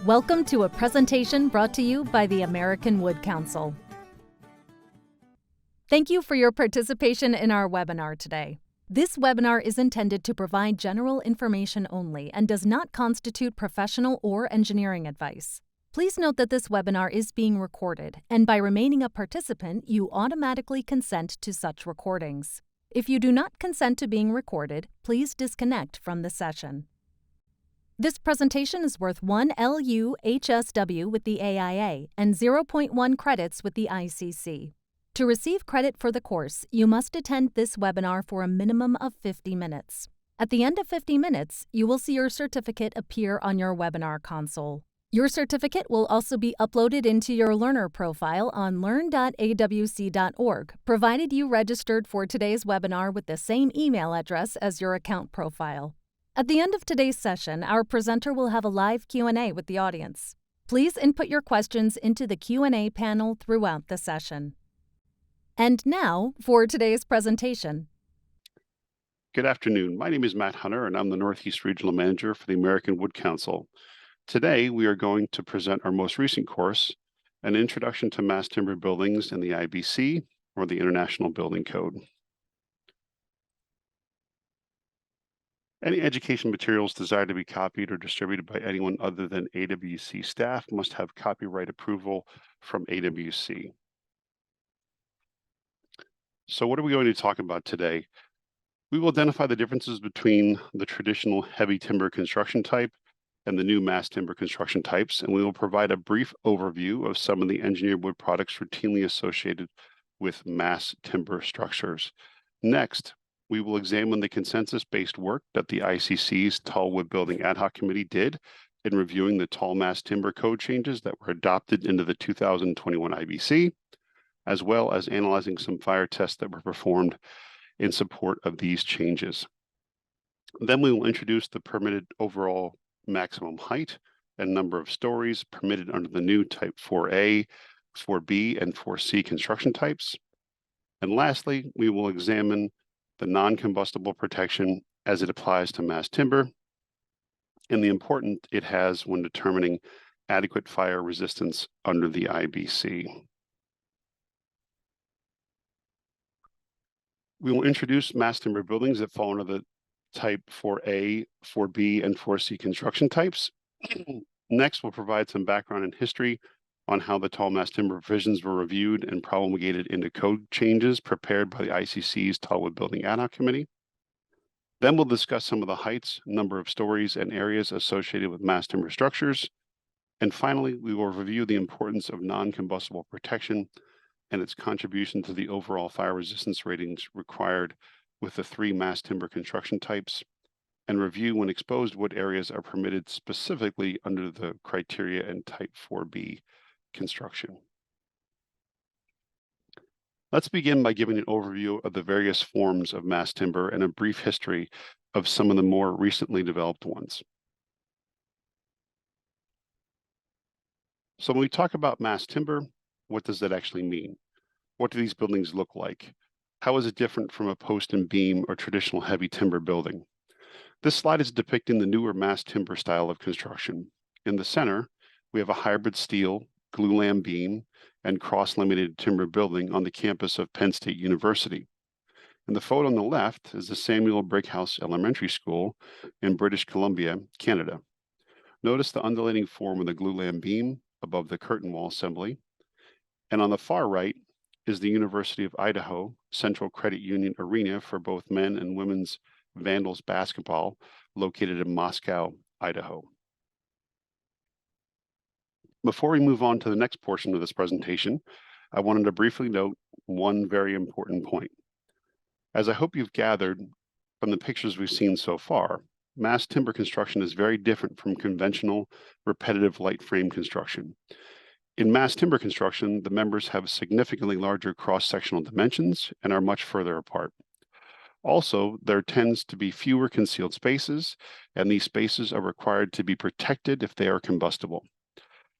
Welcome to a presentation brought to you by the American Wood Council. Thank you for your participation in our webinar today. This webinar is intended to provide general information only and does not constitute professional or engineering advice. Please note that this webinar is being recorded, and by remaining a participant, you automatically consent to such recordings. If you do not consent to being recorded, please disconnect from the session. This presentation is worth 1 LU HSW with the AIA and 0.1 credits with the ICC. To receive credit for the course, you must attend this webinar for a minimum of 50 minutes. At the end of 50 minutes, you will see your certificate appear on your webinar console. Your certificate will also be uploaded into your learner profile on learn.awc.org, provided you registered for today's webinar with the same email address as your account profile. At the end of today's session, our presenter will have a live Q&A with the audience. Please input your questions into the Q&A panel throughout the session. And now, for today's presentation. Good afternoon. My name is Matt Hunter, and I'm the Northeast Regional Manager for the American Wood Council. Today, we are going to present our most recent course, An Introduction to Mass Timber Buildings in the IBC, or the International Building Code. Any education materials desired to be copied or distributed by anyone other than AWC staff must have copyright approval from AWC. So what are we going to talk about today? We will identify the differences between the traditional heavy timber construction type and the new mass timber construction types, and we will provide a brief overview of some of the engineered wood products routinely associated with mass timber structures. Next, we will examine the consensus-based work that the ICC's Tall Wood Building Ad Hoc Committee did in reviewing the tall mass timber code changes that were adopted into the 2021 IBC, as well as analyzing some fire tests that were performed in support of these changes. Then we will introduce the permitted overall maximum height and number of stories permitted under the new Type 4A, 4B, and 4C construction types. And lastly, we will examine the non-combustible protection as it applies to mass timber and the importance it has when determining adequate fire resistance under the IBC. We will introduce mass timber buildings that fall under the Type 4A, 4B, and 4C construction types. Next, we'll provide some background and history on how the tall mass timber provisions were reviewed and promulgated into code changes prepared by the ICC's Tall Wood Building Ad Hoc Committee. Then we'll discuss some of the heights, number of stories, and areas associated with mass timber structures. And finally, we will review the importance of non-combustible protection and its contribution to the overall fire resistance ratings required with the three mass timber construction types, and review when exposed wood areas are permitted specifically under the criteria in Type 4B construction. Let's begin by giving an overview of the various forms of mass timber and a brief history of some of the more recently developed ones. So when we talk about mass timber, what does that actually mean? What do these buildings look like? How is it different from a post and beam or traditional heavy timber building? This slide is depicting the newer mass timber style of construction. In the center, we have a hybrid steel, glulam beam, and cross-laminated timber building on the campus of Penn State University. In the photo on the left is the Samuel Brighouse Elementary School in British Columbia, Canada. Notice the undulating form of the glulam beam above the curtain wall assembly. And on the far right is the University of Idaho Central Credit Union Arena for both men and women's Vandals basketball, located in Moscow, Idaho. Before we move on to the next portion of this presentation, I wanted to briefly note one very important point. As I hope you've gathered from the pictures we've seen so far, mass timber construction is very different from conventional repetitive light frame construction. In mass timber construction, the members have significantly larger cross-sectional dimensions and are much further apart. Also, there tends to be fewer concealed spaces, and these spaces are required to be protected if they are combustible.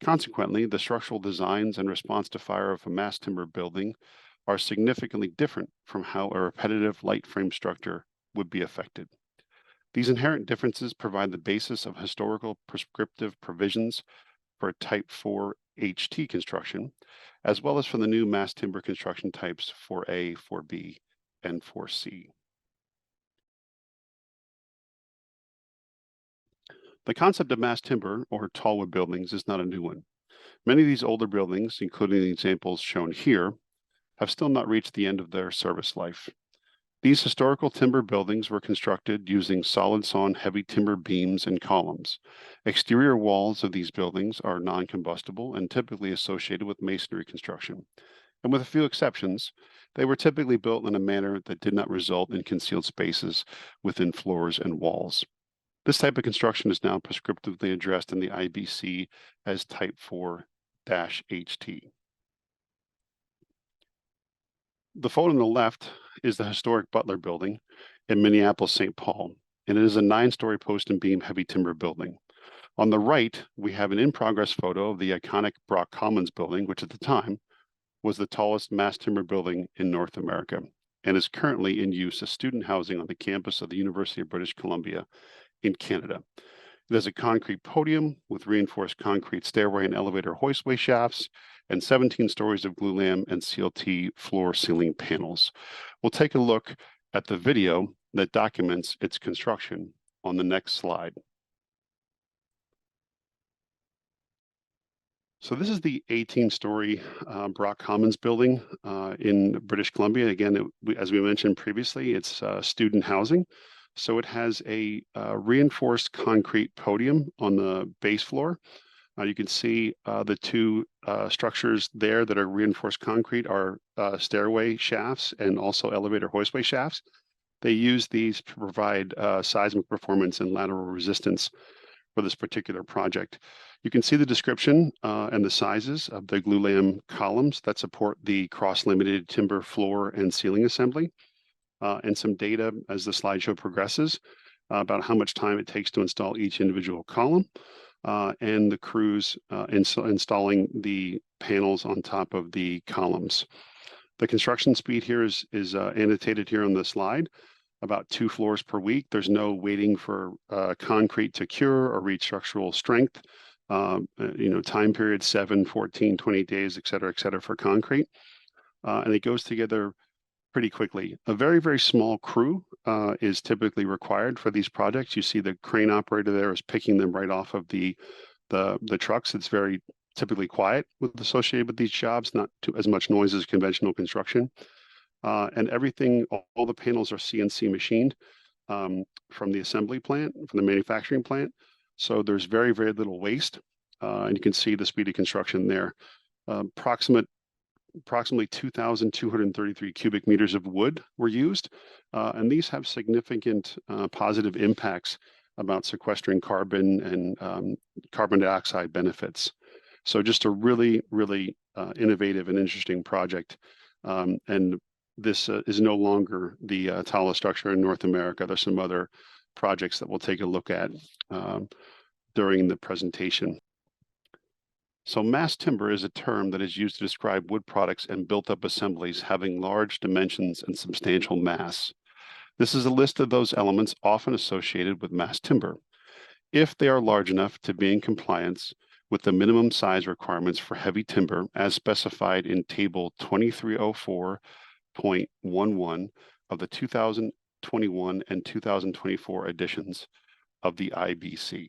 Consequently, the structural designs and response to fire of a mass timber building are significantly different from how a repetitive light frame structure would be affected. These inherent differences provide the basis of historical prescriptive provisions for Type 4 HT construction, as well as for the new mass timber construction types 4A, 4B, and 4C. The concept of mass timber, or tall wood buildings, is not a new one. Many of these older buildings, including the examples shown here, have still not reached the end of their service life. These historical timber buildings were constructed using solid sawn heavy timber beams and columns. Exterior walls of these buildings are non-combustible and typically associated with masonry construction. And with a few exceptions, they were typically built in a manner that did not result in concealed spaces within floors and walls. This type of construction is now prescriptively addressed in the IBC as Type 4-HT. The photo on the left is the historic Butler Building in Minneapolis, St. Paul, and it is a 9-story post and beam heavy timber building. On the right, we have an in-progress photo of the iconic Brock Commons building, which at the time was the tallest mass timber building in North America and is currently in use as student housing on the campus of the University of British Columbia in Canada. It has a concrete podium with reinforced concrete stairway and elevator hoistway shafts and 17 stories of glulam and CLT floor ceiling panels. We'll take a look at the video that documents its construction on the next slide. So this is the 18-story Brock Commons building in British Columbia. Again, as we mentioned previously, it's student housing. So it has a reinforced concrete podium on the base floor. You can see the two structures there that are reinforced concrete are stairway shafts and also elevator hoistway shafts. They use these to provide seismic performance and lateral resistance for this particular project. You can see the description and the sizes of the glulam columns that support the cross-limited timber floor and ceiling assembly, and some data as the slideshow progresses about how much time it takes to install each individual column, and the crews installing the panels on top of the columns. The construction speed here is annotated here on the slide, about 2 floors per week. There's no waiting for concrete to cure or reach structural strength. Time period 7, 14, 20 days, et cetera, for concrete. And it goes together pretty quickly. A very, very small crew is typically required for these projects. You see the crane operator there is picking them right off of the trucks. It's very typically quiet associated with these jobs, not as much noise as conventional construction. And everything, all the panels are CNC machined from the assembly plant, from the manufacturing plant. So there's very, very little waste. And you can see the speed of construction there. Approximately 2,233 cubic meters of wood were used. And these have significant positive impacts about sequestering carbon and carbon dioxide benefits. So just a really, really innovative and interesting project. And this is no longer the tallest structure in North America. There's some other projects that we'll take a look at during the presentation. So mass timber is a term that is used to describe wood products and built-up assemblies having large dimensions and substantial mass. This is a list of those elements often associated with mass timber, if they are large enough to be in compliance with the minimum size requirements for heavy timber as specified in Table 2304.11 of the 2021 and 2024 editions of the IBC.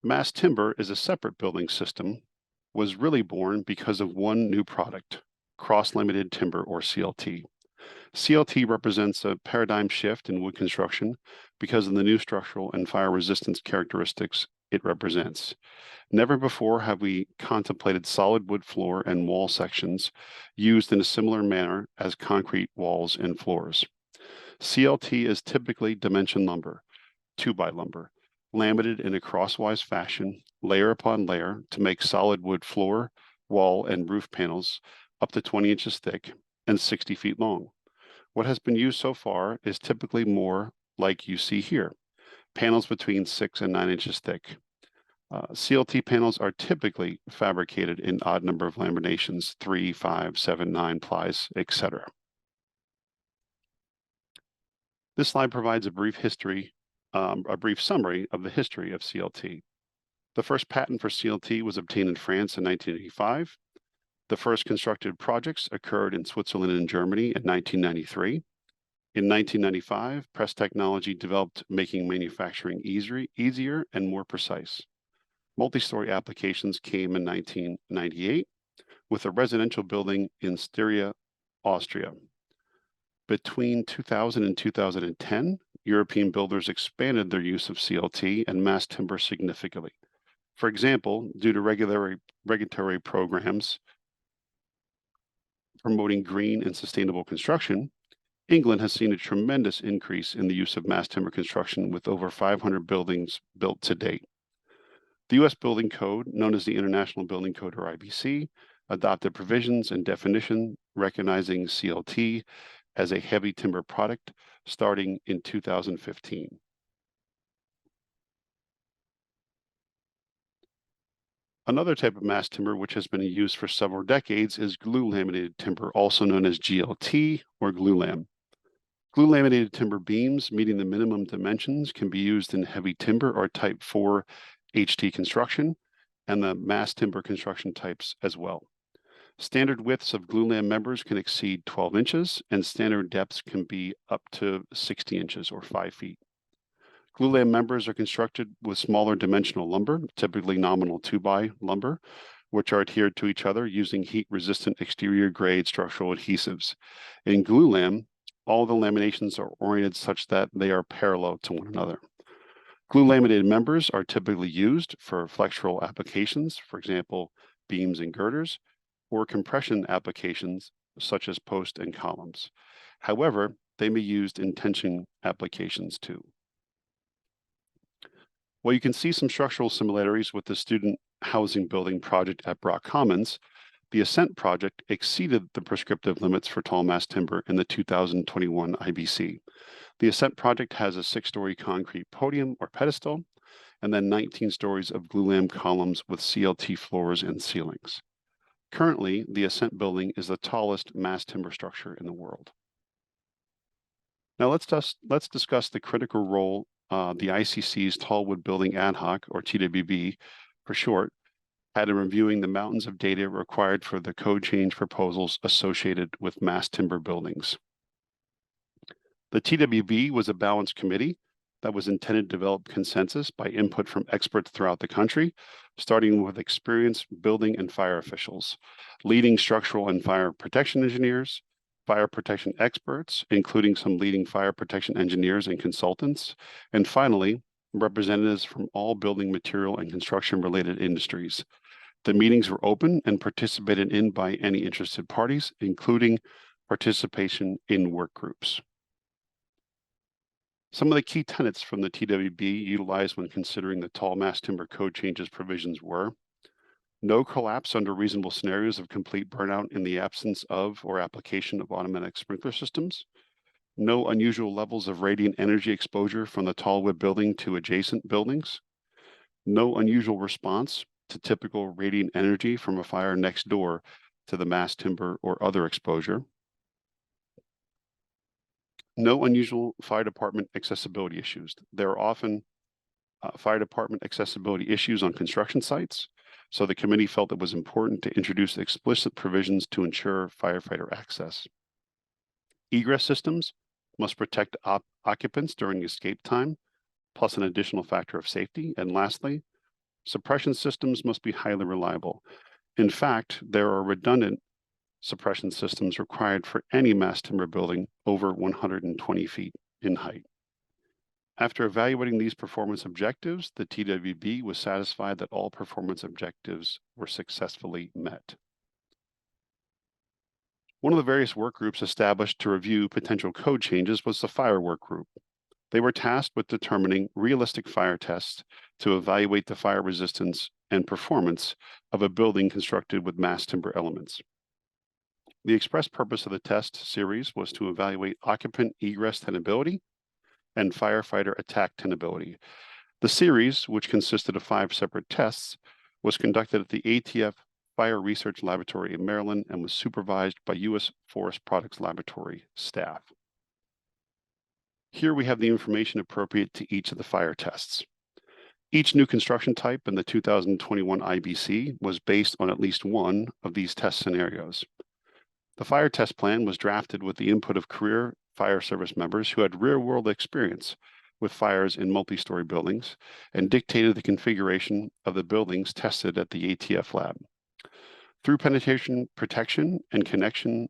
Mass timber is a separate building system, was really born because of one new product, cross-limited timber, or CLT. CLT represents a paradigm shift in wood construction because of the new structural and fire resistance characteristics it represents. Never before have we contemplated solid wood floor and wall sections used in a similar manner as concrete walls and floors. CLT is typically dimension lumber, 2x lumber, laminated in a crosswise fashion, layer upon layer, to make solid wood floor, wall, and roof panels up to 20 inches thick and 60 feet long. What has been used so far is typically more like you see here, panels between 6 and 9 inches thick. CLT panels are typically fabricated in odd number of laminations, 3, 5, 7, 9 plies, etc. This slide provides a brief summary of the history of CLT. The first patent for CLT was obtained in France in 1985. The first constructed projects occurred in Switzerland and Germany in 1993. In 1995, press technology developed, making manufacturing easier and more precise. Multi-story applications came in 1998 with a residential building in Styria, Austria. Between 2000 and 2010, European builders expanded their use of CLT and mass timber significantly. For example, due to regulatory programs promoting green and sustainable construction, England has seen a tremendous increase in the use of mass timber construction with over 500 buildings built to date. The U.S. Building Code, known as the International Building Code or IBC, adopted provisions and definition recognizing CLT as a heavy timber product starting in 2015. Another type of mass timber which has been used for several decades is glue laminated timber, also known as GLT or glulam. Glue laminated timber beams meeting the minimum dimensions can be used in heavy timber or type 4 HT construction and the mass timber construction types as well. Standard widths of glulam members can exceed 12 inches and standard depths can be up to 60 inches or 5 feet. Glulam members are constructed with smaller dimensional lumber, typically nominal 2x lumber, which are adhered to each other using heat-resistant exterior grade structural adhesives. In glulam, all the laminations are oriented such that they are parallel to one another. Glue laminated members are typically used for flexural applications, for example, beams and girders, or compression applications such as posts and columns. However, they may be used in tension applications too. Well, you can see some structural similarities with the student housing building project at Brock Commons. The Ascent project exceeded the prescriptive limits for tall mass timber in the 2021 IBC. The Ascent project has a 6-story concrete podium or pedestal, and then 19 stories of glulam columns with CLT floors and ceilings. Currently, the Ascent building is the tallest mass timber structure in the world. Now let's discuss the critical role the ICC's Tallwood Building Ad Hoc, or TWBAH for short, had in reviewing the mountains of data required for the code change proposals associated with mass timber buildings. The TWBAH was a balanced committee that was intended to develop consensus by input from experts throughout the country, starting with experienced building and fire officials, leading structural and fire protection engineers, fire protection experts, including some leading fire protection engineers and consultants, and finally, representatives from all building material and construction-related industries. The meetings were open and participated in by any interested parties, including participation in work groups. Some of the key tenets from the TWBAH utilized when considering the tall mass timber code changes provisions were: no collapse under reasonable scenarios of complete burnout in the absence of or application of automatic sprinkler systems, no unusual levels of radiant energy exposure from the tallwood building to adjacent buildings, no unusual response to typical radiant energy from a fire next door to the mass timber or other exposure, no unusual fire department accessibility issues. There are often fire department accessibility issues on construction sites, so the committee felt it was important to introduce explicit provisions to ensure firefighter access. Egress systems must protect occupants during escape time, plus an additional factor of safety. And lastly, suppression systems must be highly reliable. In fact, there are redundant suppression systems required for any mass timber building over 120 feet in height. After evaluating these performance objectives, the TWBAH was satisfied that all performance objectives were successfully met. One of the various work groups established to review potential code changes was the fire work group. They were tasked with determining realistic fire tests to evaluate the fire resistance and performance of a building constructed with mass timber elements. The express purpose of the test series was to evaluate occupant egress tenability and firefighter attack tenability. The series, which consisted of 5 separate tests, was conducted at the ATF Fire Research Laboratory in Maryland and was supervised by U.S. Forest Products Laboratory staff. Here we have the information appropriate to each of the fire tests. Each new construction type in the 2021 IBC was based on at least one of these test scenarios. The fire test plan was drafted with the input of career fire service members who had real-world experience with fires in multi-story buildings and dictated the configuration of the buildings tested at the ATF lab. Through penetration protection and connection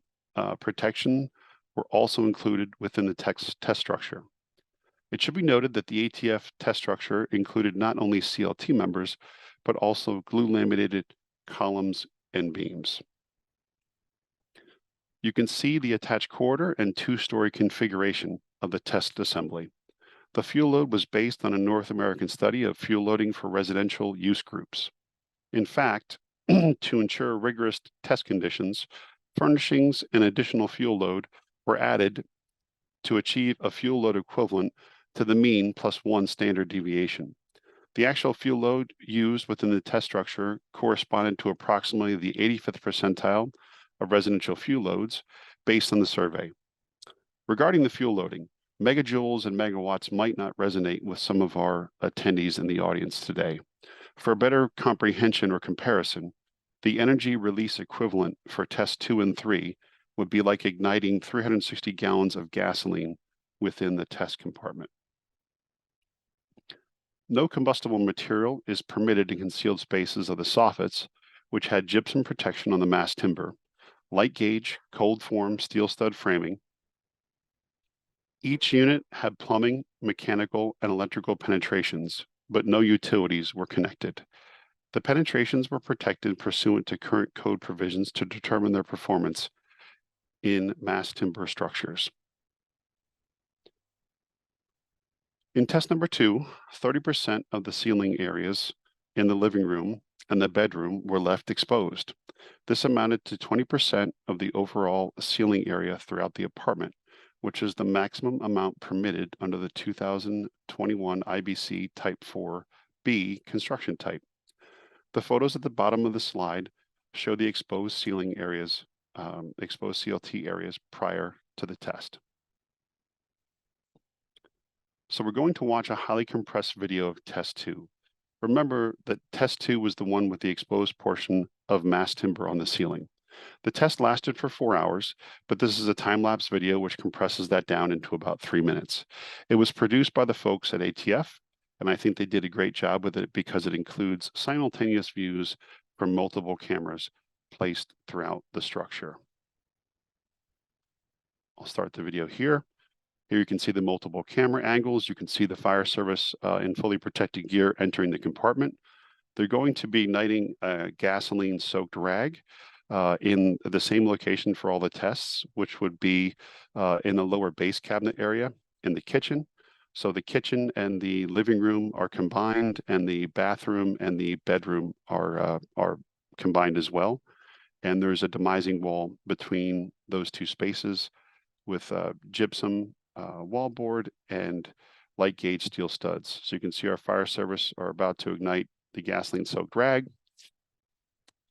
protection were also included within the test structure. It should be noted that the ATF test structure included not only CLT members, but also glue laminated columns and beams. You can see the attached corridor and two-story configuration of the test assembly. The fuel load was based on a North American study of fuel loading for residential use groups. In fact, to ensure rigorous test conditions, furnishings and additional fuel load were added to achieve a fuel load equivalent to the mean plus 1 standard deviation. The actual fuel load used within the test structure corresponded to approximately the 85th percentile of residential fuel loads based on the survey. Regarding the fuel loading, megajoules and megawatts might not resonate with some of our attendees in the audience today. For better comprehension or comparison, the energy release equivalent for test 2 and 3 would be like igniting 360 gallons of gasoline within the test compartment. No combustible material is permitted in concealed spaces of the soffits, which had gypsum protection on the mass timber, light gauge, cold form steel stud framing. Each unit had plumbing, mechanical, and electrical penetrations, but no utilities were connected. The penetrations were protected pursuant to current code provisions to determine their performance in mass timber structures. In test number 2, 30% of the ceiling areas in the living room and the bedroom were left exposed. This amounted to 20% of the overall ceiling area throughout the apartment, which is the maximum amount permitted under the 2021 IBC Type 4B construction type. The photos at the bottom of the slide show the exposed ceiling areas, exposed CLT areas prior to the test. So we're going to watch a highly compressed video of test 2. Remember that test 2 was the one with the exposed portion of mass timber on the ceiling. The test lasted for 4 hours, but this is a time-lapse video which compresses that down into about 3 minutes. It was produced by the folks at ATF, and I think they did a great job with it because it includes simultaneous views from multiple cameras placed throughout the structure. I'll start the video here. Here you can see the multiple camera angles. You can see the fire service in fully protected gear entering the compartment. They're going to be igniting a gasoline-soaked rag in the same location for all the tests, which would be in the lower base cabinet area in the kitchen. So the kitchen and the living room are combined, and the bathroom and the bedroom are combined as well. And there's a demising wall between those two spaces with gypsum wallboard and light gauge steel studs. So you can see our fire service are about to ignite the gasoline soaked rag.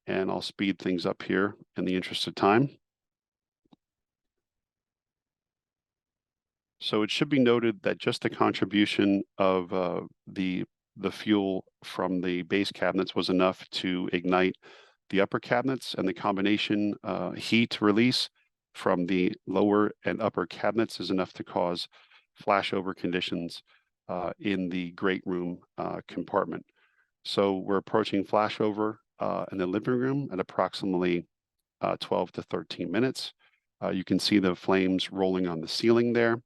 And I'll speed things up here in the interest of time. So it should be noted that just the contribution of the fuel from the base cabinets was enough to ignite the upper cabinets, and the combination heat release from the lower and upper cabinets is enough to cause flashover conditions in the great room compartment. So we're approaching flashover in the living room at approximately 12 to 13 minutes. You can see the flames rolling on the ceiling there,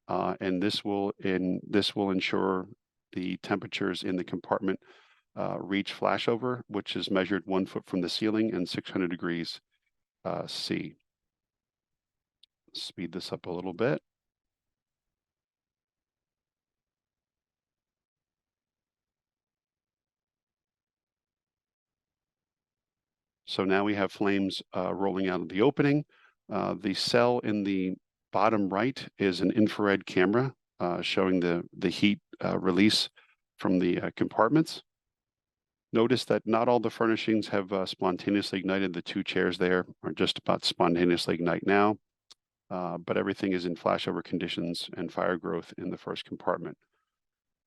and this will ensure the temperatures in the compartment reach flashover, which is measured 1 foot from the ceiling and 600 degrees C. Speed this up a little bit. So now we have flames rolling out of the opening. The cell in the bottom right is an infrared camera showing the heat release from the compartments. Notice that not all the furnishings have spontaneously ignited. The 2 chairs there are just about spontaneously ignite now, but everything is in flashover conditions and fire growth in the first compartment.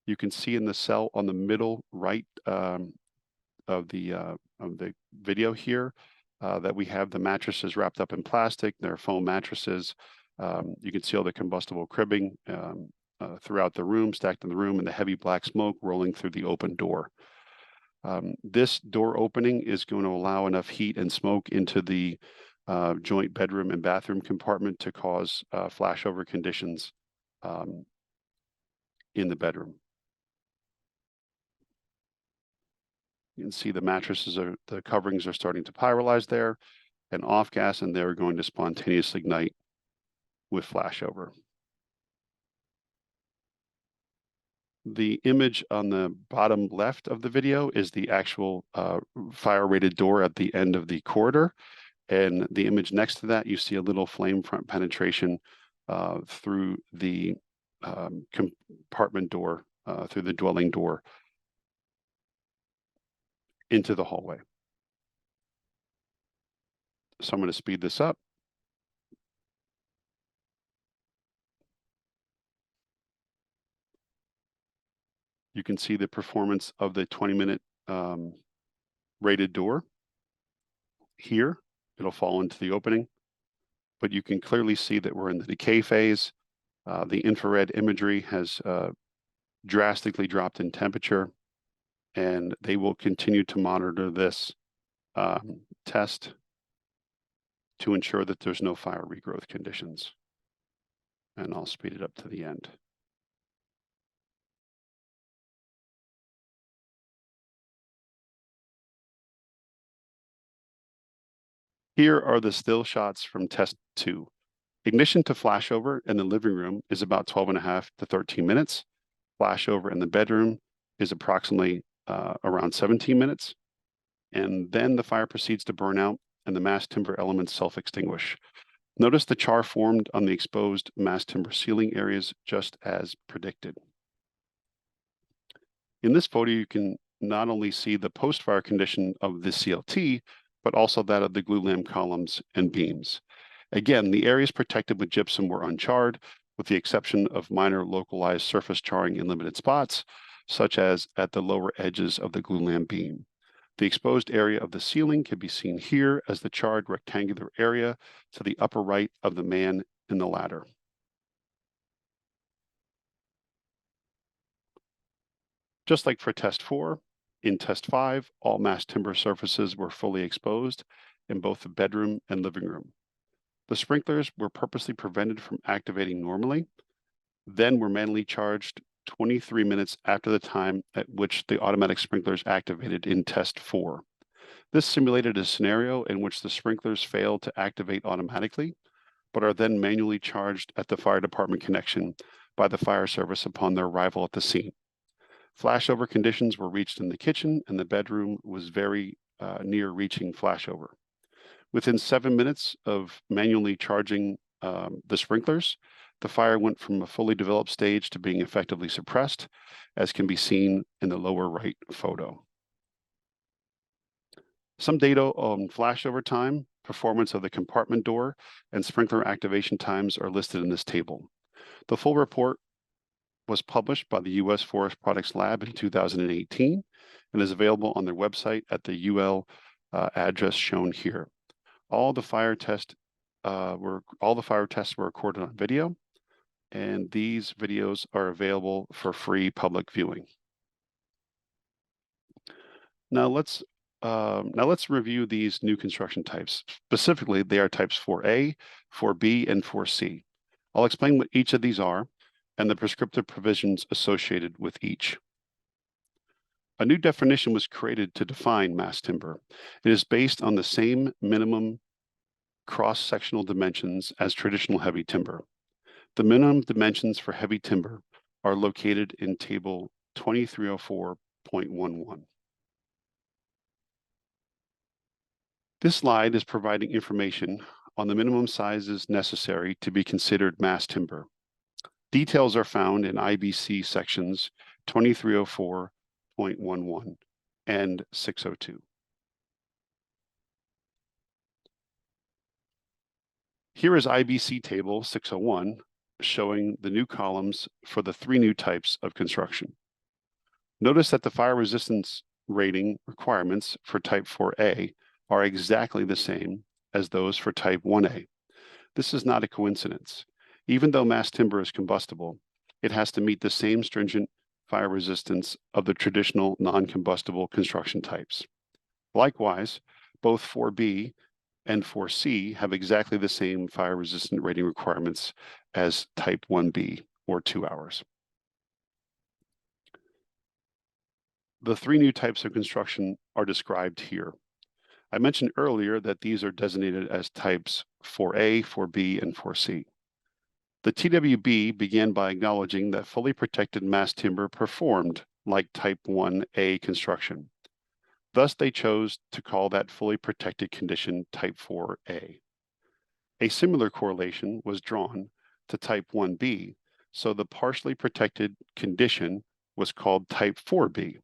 You can see in the cell on the middle right of the video here that we have the mattresses wrapped up in plastic. They're foam mattresses. You can see all the combustible cribbing throughout the room, stacked in the room, and the heavy black smoke rolling through the open door. This door opening is going to allow enough heat and smoke into the joint bedroom and bathroom compartment to cause flashover conditions in the bedroom. You can see the mattresses the coverings are starting to pyrolyze there and off gas, and they're going to spontaneously ignite with flashover. The image on the bottom left of the video is the actual fire-rated door at the end of the corridor. And the image next to that, you see a little flame front penetration through the compartment door, through the dwelling door into the hallway. So I'm going to speed this up. You can see the performance of the 20-minute rated door. Here, it'll fall into the opening, but you can clearly see that we're in the decay phase. The infrared imagery has drastically dropped in temperature, and they will continue to monitor this test to ensure that there's no fire regrowth conditions. And I'll speed it up to the end. Here are the still shots from test 2. Ignition to flashover in the living room is about 12.5 to 13 minutes. Flashover in the bedroom is approximately around 17 minutes. And then the fire proceeds to burn out and the mass timber elements self-extinguish. Notice the char formed on the exposed mass timber ceiling areas just as predicted. In this photo, you can not only see the post-fire condition of the CLT, but also that of the glue lamp columns and beams. Again, the areas protected with gypsum were uncharred, with the exception of minor localized surface charring in limited spots, such as at the lower edges of the glue lamp beam. The exposed area of the ceiling can be seen here as the charred rectangular area to the upper right of the man in the ladder. Just like for test 4, in test 5, all mass timber surfaces were fully exposed in both the bedroom and living room. The sprinklers were purposely prevented from activating normally, then were manually charged 23 minutes after the time at which the automatic sprinklers activated in test 4. This simulated a scenario in which the sprinklers failed to activate automatically, but are then manually charged at the fire department connection by the fire service upon their arrival at the scene. Flashover conditions were reached in the kitchen, and the bedroom was very near reaching flashover. Within 7 minutes of manually charging the sprinklers, the fire went from a fully developed stage to being effectively suppressed, as can be seen in the lower right photo. Some data on flashover time, performance of the compartment door, and sprinkler activation times are listed in this table. The full report was published by the U.S. Forest Products Lab in 2018 and is available on their website at the UL address shown here. All the fire tests were recorded on video, and these videos are available for free public viewing. Now let's review these new construction types. Specifically, they are types 4A, 4B, and 4C. I'll explain what each of these are and the prescriptive provisions associated with each. A new definition was created to define mass timber. It is based on the same minimum cross-sectional dimensions as traditional heavy timber. The minimum dimensions for heavy timber are located in table 2304.11. This slide is providing information on the minimum sizes necessary to be considered mass timber. Details are found in IBC sections 2304.11 and 602. Here is IBC table 601 showing the new columns for the 3 new types of construction. Notice that the fire resistance rating requirements for type 4A are exactly the same as those for type 1A. This is not a coincidence. Even though mass timber is combustible, it has to meet the same stringent fire resistance of the traditional non-combustible construction types. Likewise, both 4B and 4C have exactly the same fire resistant rating requirements as type 1B or 2 hours. The three new types of construction are described here. I mentioned earlier that these are designated as types 4A, 4B, and 4C. The TWB began by acknowledging that fully protected mass timber performed like type 1A construction. Thus, they chose to call that fully protected condition type 4A. A similar correlation was drawn to type 1B, so the partially protected condition was called type 4B.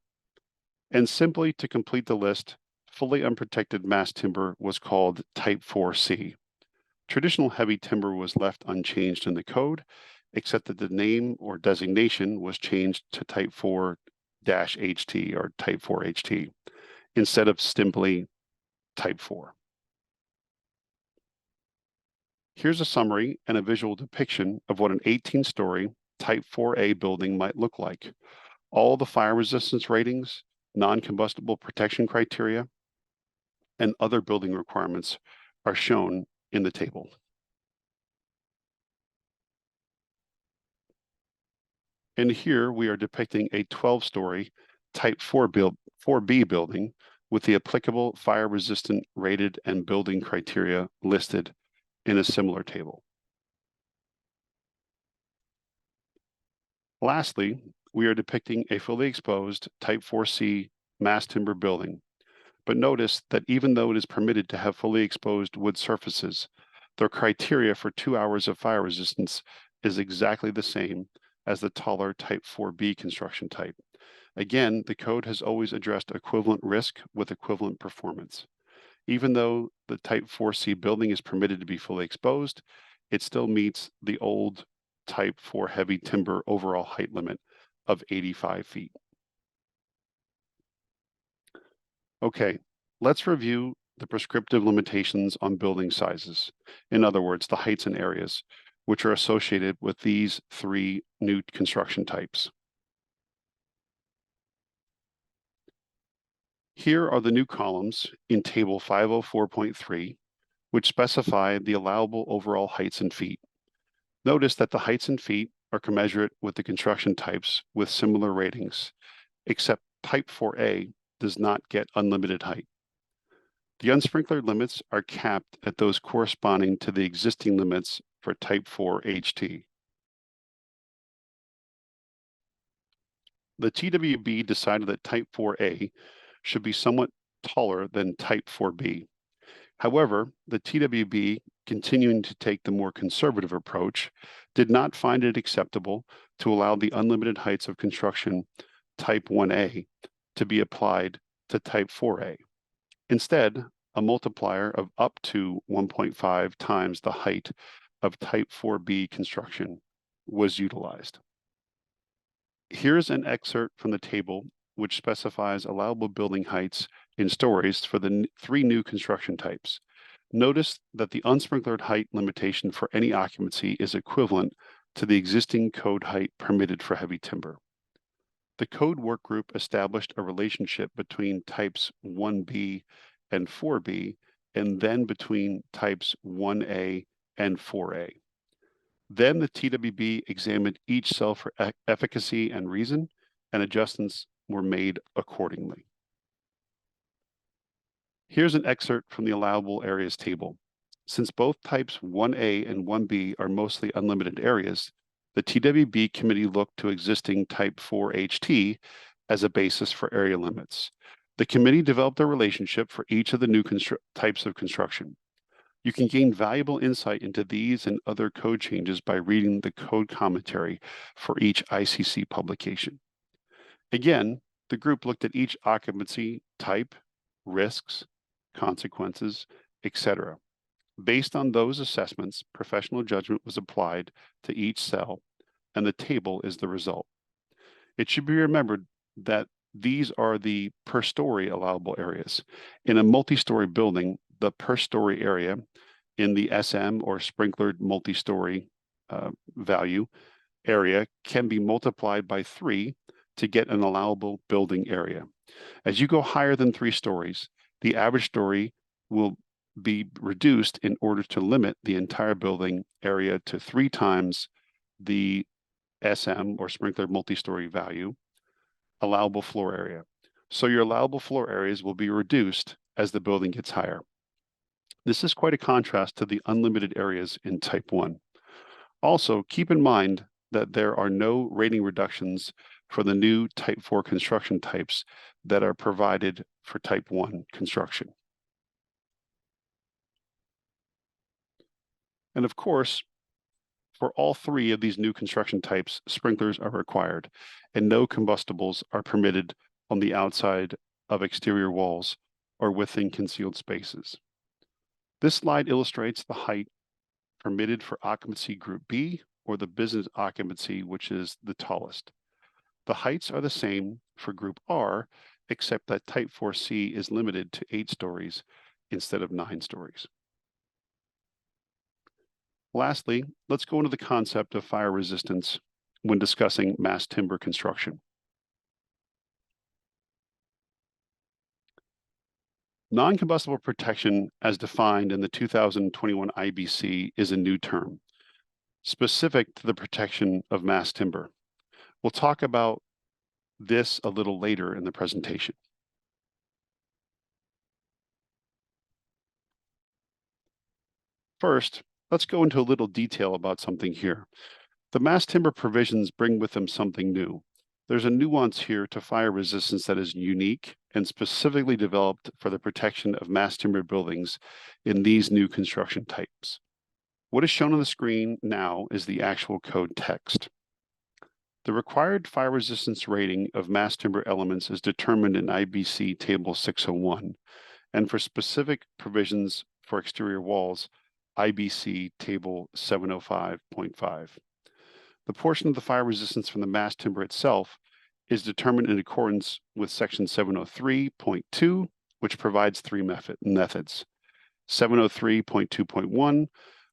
And simply to complete the list, fully unprotected mass timber was called type 4C. Traditional heavy timber was left unchanged in the code, except that the name or designation was changed to type 4-HT or type 4HT instead of simply type 4. Here's a summary and a visual depiction of what an 18-story type 4A building might look like. All the fire resistance ratings, non-combustible protection criteria, and other building requirements are shown in the table. And here we are depicting a 12-story type 4B building with the applicable fire resistant rated and building criteria listed in a similar table. Lastly, we are depicting a fully exposed type 4C mass timber building. But notice that even though it is permitted to have fully exposed wood surfaces, their criteria for 2 hours of fire resistance is exactly the same as the taller type 4B construction type. Again, the code has always addressed equivalent risk with equivalent performance. Even though the type 4C building is permitted to be fully exposed, it still meets the old type 4 heavy timber overall height limit of 85 feet. Okay, let's review the prescriptive limitations on building sizes. In other words, the heights and areas, which are associated with these three new construction types. Here are the new columns in Table 504.3, which specify the allowable overall heights in feet. Notice that the heights in feet are commensurate with the construction types with similar ratings, except type 4A does not get unlimited height. The unsprinklered limits are capped at those corresponding to the existing limits for type 4HT. The TWB decided that type 4A should be somewhat taller than type 4B. However, the TWB, continuing to take the more conservative approach, did not find it acceptable to allow the unlimited heights of construction type 1A to be applied to type 4A. Instead, a multiplier of up to 1.5 times the height of type 4B construction was utilized. Here's an excerpt from the table which specifies allowable building heights in stories for the three new construction types. Notice that the unsprinklered height limitation for any occupancy is equivalent to the existing code height permitted for heavy timber. The code work group established a relationship between types 1B and 4B, and then between types 1A and 4A. Then the TWB examined each cell for efficacy and reason, and adjustments were made accordingly. Here's an excerpt from the allowable areas table. Since both types 1A and 1B are mostly unlimited areas, the TWB committee looked to existing type 4HT as a basis for area limits. The committee developed a relationship for each of the new types of construction. You can gain valuable insight into these and other code changes by reading the code commentary for each ICC publication. Again, the group looked at each occupancy type, risks, consequences, etc. Based on those assessments, professional judgment was applied to each cell, and the table is the result. It should be remembered that these are the per story allowable areas. In a multi-story building, the per story area in the SM or sprinklered multi-story value area can be multiplied by 3 to get an allowable building area. As you go higher than 3 stories, the average story will be reduced in order to limit the entire building area to 3 times the SM or sprinkler multi-story value allowable floor area. So your allowable floor areas will be reduced as the building gets higher. This is quite a contrast to the unlimited areas in Type 1. Also, keep in mind that there are no rating reductions for the new Type 4 construction types that are provided for Type 1 construction. And of course, for all 3 of these new construction types, sprinklers are required, and no combustibles are permitted on the outside of exterior walls or within concealed spaces. This slide illustrates the height permitted for occupancy group B or the business occupancy, which is the tallest. The heights are the same for group R, except that Type 4C is limited to 8 stories instead of 9 stories. Lastly, let's go into the concept of fire resistance when discussing mass timber construction. Non-combustible protection, as defined in the 2021 IBC, is a new term, specific to the protection of mass timber. We'll talk about this a little later in the presentation. First, let's go into a little detail about something here. The mass timber provisions bring with them something new. There's a nuance here to fire resistance that is unique and specifically developed for the protection of mass timber buildings in these new construction types. What is shown on the screen now is the actual code text. The required fire resistance rating of mass timber elements is determined in IBC Table 601, and for specific provisions for exterior walls, IBC Table 705.5. The portion of the fire resistance from the mass timber itself is determined in accordance with Section 703.2, which provides 3 methods. 703.2.1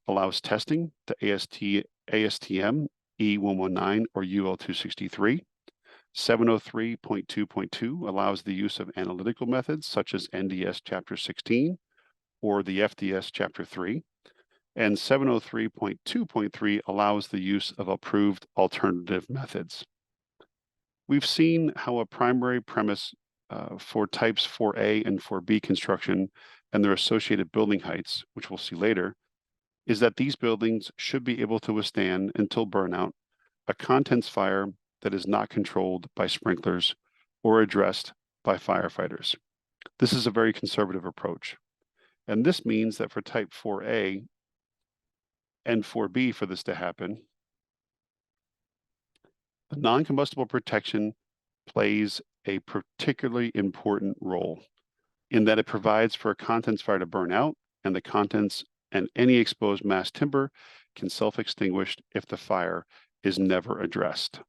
allows testing to ASTM E119 or UL263. 703.2.2 allows the use of analytical methods such as NDS Chapter 16 or the FDS Chapter 3. And 703.2.3 allows the use of approved alternative methods. We've seen how a primary premise for types 4A and 4B construction and their associated building heights, which we'll see later, is that these buildings should be able to withstand until burnout a contents fire that is not controlled by sprinklers or addressed by firefighters. This is a very conservative approach. And this means that for type 4A and 4B for this to happen, the non-combustible protection plays a particularly important role in that it provides for a contents fire to burn out, and the contents and any exposed mass timber can self-extinguish if the fire is never addressed.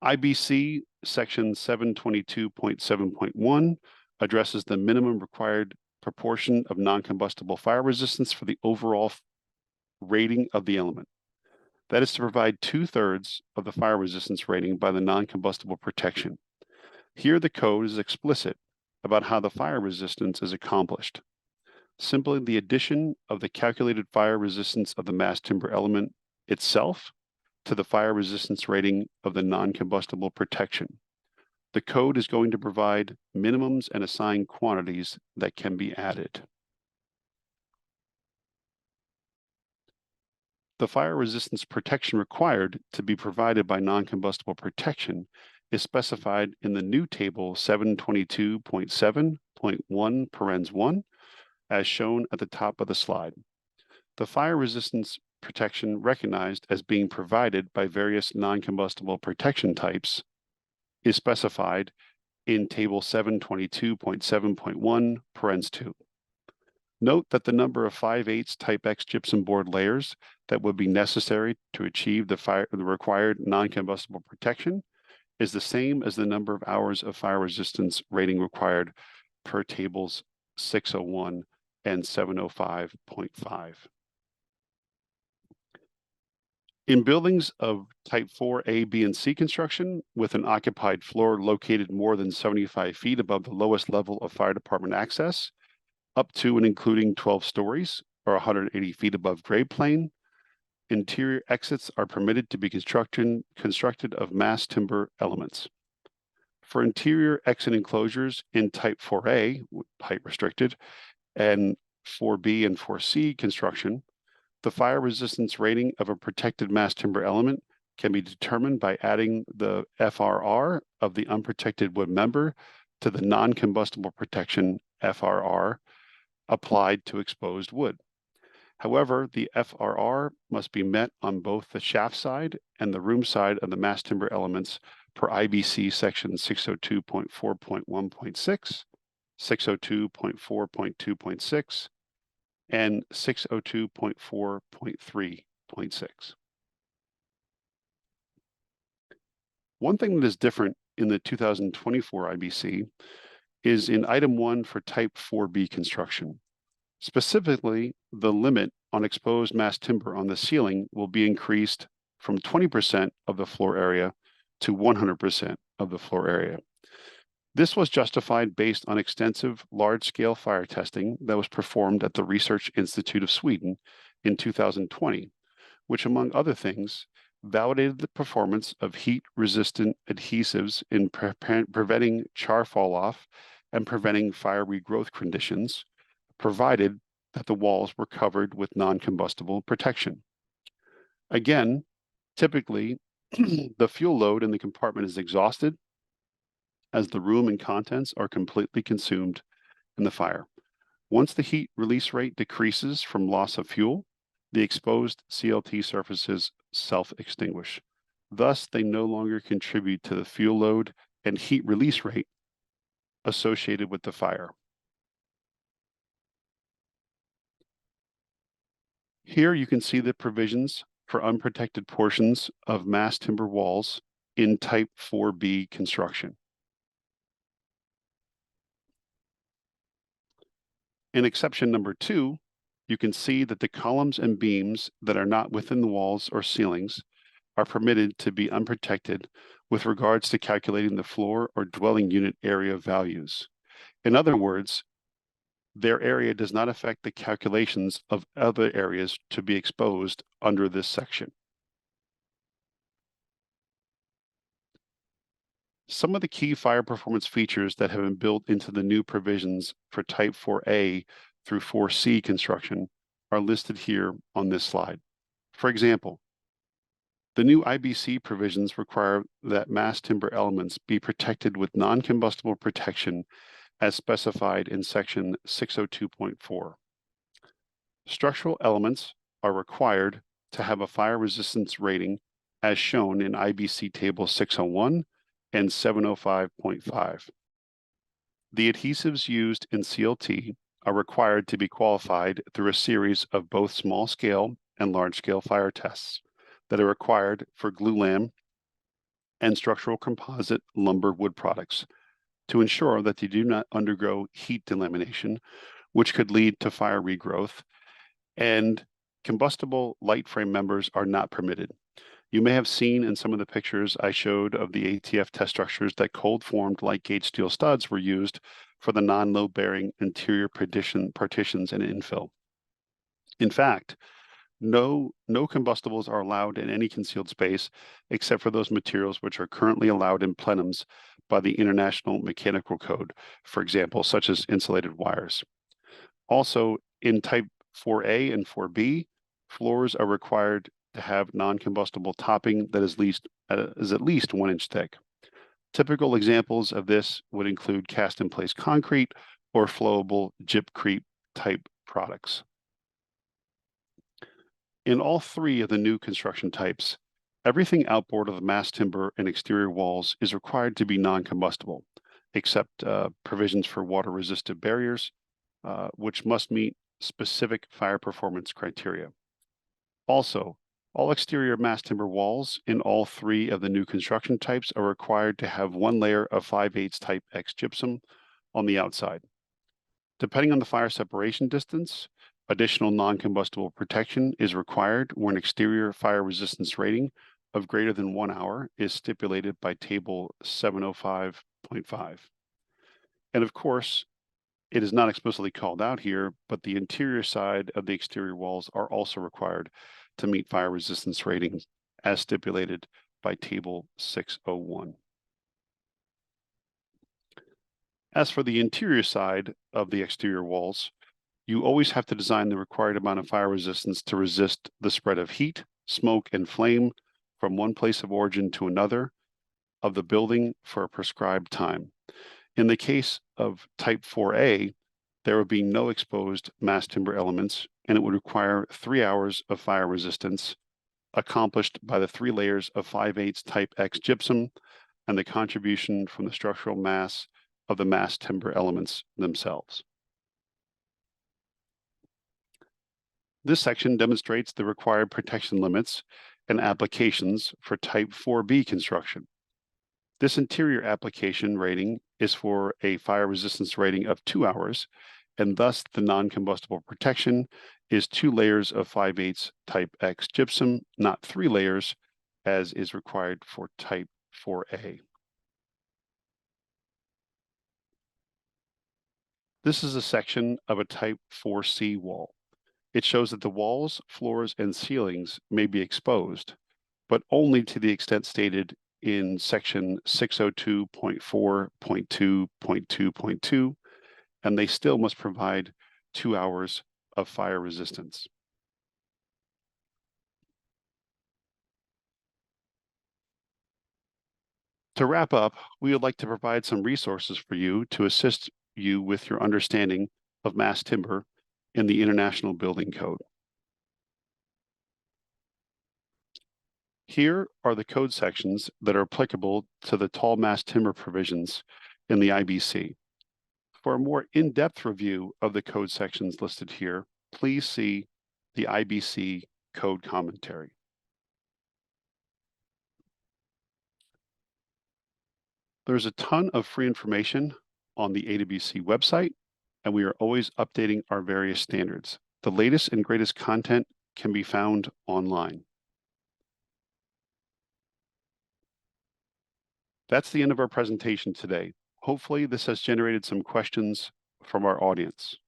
IBC section 722.7.1 addresses the minimum required proportion of non-combustible fire resistance for the overall rating of the element. That is to provide 2/3 of the fire resistance rating by the non-combustible protection. Here the code is explicit about how the fire resistance is accomplished. Simply the addition of the calculated fire resistance of the mass timber element itself to the fire resistance rating of the non-combustible protection. The code is going to provide minimums and assign quantities that can be added. The fire resistance protection required to be provided by non-combustible protection is specified in the new table 722.7.1 as shown at the top of the slide. The fire resistance protection recognized as being provided by various non-combustible protection types is specified in table 722.7.1 Note that the number of 5/8 type X gypsum board layers that would be necessary to achieve the required non-combustible protection is the same as the number of hours of fire resistance rating required per tables 601 and 705.5. In buildings of type 4A, B, and C construction with an occupied floor located more than 75 feet above the lowest level of fire department access, up to and including 12 stories or 180 feet above grade plane, interior exits are permitted to be constructed of mass timber elements. For interior exit enclosures in type 4A, height restricted, and 4B and 4C construction, the fire resistance rating of a protected mass timber element can be determined by adding the FRR of the unprotected wood member to the non-combustible protection FRR applied to exposed wood. However, the FRR must be met on both the shaft side and the room side of the mass timber elements per IBC section 602.4.1.6, 602.4.2.6, and 602.4.3.6. One thing that is different in the 2024 IBC is in item 1 for type 4B construction. Specifically, the limit on exposed mass timber on the ceiling will be increased from 20% of the floor area to 100% of the floor area. This was justified based on extensive large-scale fire testing that was performed at the Research Institute of Sweden in 2020, which, among other things, validated the performance of heat-resistant adhesives in preventing char fall-off and preventing fire regrowth conditions, provided that the walls were covered with non-combustible protection. Again, typically, the fuel load in the compartment is exhausted as the room and contents are completely consumed in the fire. Once the heat release rate decreases from loss of fuel, the exposed CLT surfaces self-extinguish. Thus, they no longer contribute to the fuel load and heat release rate associated with the fire. Here you can see the provisions for unprotected portions of mass timber walls in type 4B construction. In exception number 2, you can see that the columns and beams that are not within the walls or ceilings are permitted to be unprotected with regards to calculating the floor or dwelling unit area values. In other words, their area does not affect the calculations of other areas to be exposed under this section. Some of the key fire performance features that have been built into the new provisions for type 4A through 4C construction are listed here on this slide. For example, the new IBC provisions require that mass timber elements be protected with non-combustible protection as specified in section 602.4. Structural elements are required to have a fire resistance rating as shown in IBC table 601 and 705.5. The adhesives used in CLT are required to be qualified through a series of both small-scale and large-scale fire tests that are required for glulam and structural composite lumber wood products to ensure that they do not undergo heat delamination, which could lead to fire regrowth, and combustible light frame members are not permitted. You may have seen in some of the pictures I showed of the ATF test structures that cold-formed light gauge steel studs were used for the non-load-bearing interior partitions and infill. In fact, no combustibles are allowed in any concealed space except for those materials which are currently allowed in plenums by the International Mechanical Code, for example, such as insulated wires. Also, in type 4A and 4B, floors are required to have non-combustible topping that is at least 1 inch thick. Typical examples of this would include cast-in-place concrete or flowable gypcrete type products. In all 3 of the new construction types, everything outboard of the mass timber and exterior walls is required to be non-combustible, except provisions for water-resistant barriers, which must meet specific fire performance criteria. Also, All exterior mass timber walls in all three of the new construction types are required to have one layer of 5/8 type X gypsum on the outside. Depending on the fire separation distance, additional non-combustible protection is required where an exterior fire resistance rating of greater than 1 hour is stipulated by Table 705.5. And of course, it is not explicitly called out here, but the interior side of the exterior walls are also required to meet fire resistance ratings as stipulated by Table 601. As for the interior side of the exterior walls, you always have to design the required amount of fire resistance to resist the spread of heat, smoke, and flame from one place of origin to another of the building for a prescribed time. In the case of Type 4A, there would be no exposed mass timber elements, and it would require 3 hours of fire resistance, accomplished by the 3 layers of 5/8 Type X gypsum and the contribution from the structural mass of the mass timber elements themselves. This section demonstrates the required protection limits and applications for Type 4B construction. This interior application rating is for a fire resistance rating of 2 hours, and thus the non-combustible protection is 2 layers of 5/8 Type X gypsum, not 3 layers, as is required for Type 4A. This is a section of a Type 4C wall. It shows that the walls, floors, and ceilings may be exposed, but only to the extent stated in section 602.4.2.2.2, and they still must provide 2 hours of fire resistance. To wrap up, we would like to provide some resources for you to assist you with your understanding of mass timber in the International Building Code. Here are the code sections that are applicable to the tall mass timber provisions in the IBC. For a more in-depth review of the code sections listed here, please see the IBC code commentary. There's a ton of free information on the AWC website, and we are always updating our various standards. The latest and greatest content can be found online. That's the end of our presentation today. Hopefully, this has generated some questions from our audience.